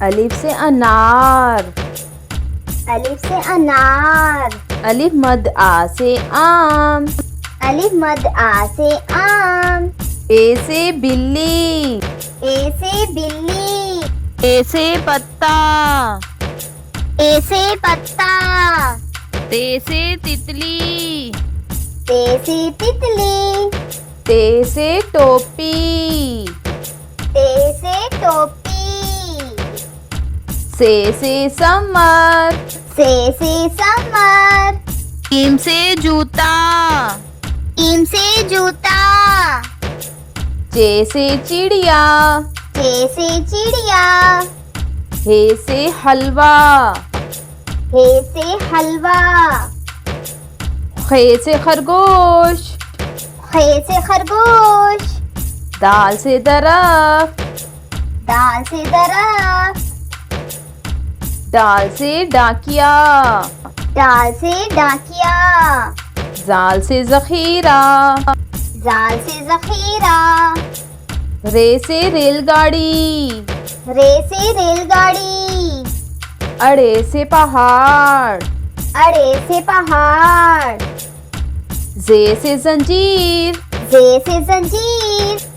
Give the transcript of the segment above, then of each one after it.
अलिफ से अनार। अलिफ से अनार। अलिफ मद आ से आम। अलिफ मद आ से आम। ए से बिल्ली। ए से बिल्ली। ए से पत्ता। ए से पत्ता। ते से तितली। ते से तितली। ते से टोपी। ते से टोपी। से समर। से समर। ईम से जूता। ईम से जूता। चे से चिड़िया। चे से चिड़िया। हे से हलवा। हे से हलवा। खे से खरगोश। खे से खरगोश। दाल से दरख्त। दाल से दरख्त। डाल से डाकिया। डाल से डाकिया। जाल से जखीरा। जाल से जखीरा। रे से रेलगाड़ी। रे से रेलगाड़ी। अड़े से पहाड़। अड़े से पहाड़। जे से जंजीर। जे से जंजीर।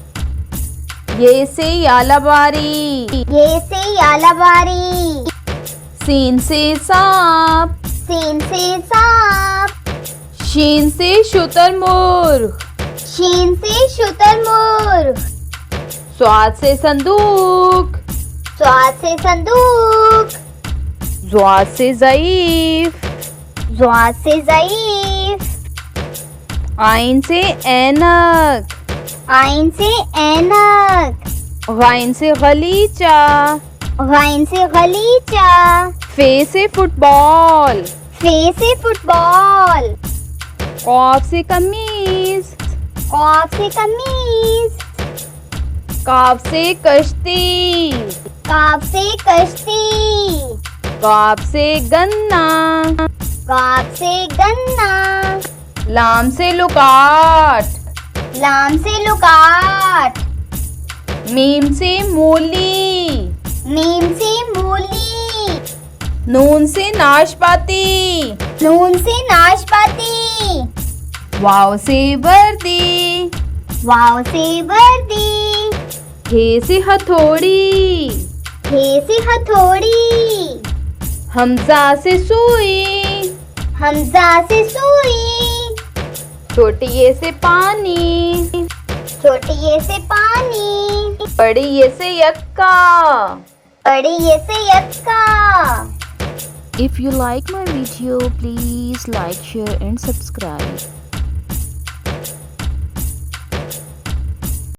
ये से यालाबारी। ये से यालाबारी। सीन से सांप। सीन से सांप। शीन से शुतुरमुर्ग। शीन से शुतुरमुर्ग। स्वाद से संदूक। स्वाद से संदूक। ज़्वाद से ज़ईफ। ज़्वाद से ज़ईफ। आइन से ऐनक। आइन से ऐनक। गाइन से गलीचा। गाइन से गलीचा। फे से फुटबॉल। फे से फुटबॉल। कॉफ से कमीज। कॉफ से कमीज। काफ से कश्ती। काफ से कश्ती। काफ से गन्ना। काफ से गन्ना। लाम से लुकाट। लाम से लुकाट। मीम से मूली। मीम से मूली। नून से नाशपाती। नून से नाशपाती। वाव से वर्दी। वाव से वर्दी। हे से हथौड़ी। हे से हथौड़ी। हमजा से सुई। हमजा से सुई। छोटी ये से पानी। छोटी ये से पानी। बड़ी ये से यक्का। बड़ी ये से यक्का। If you like my video, please like, share and subscribe.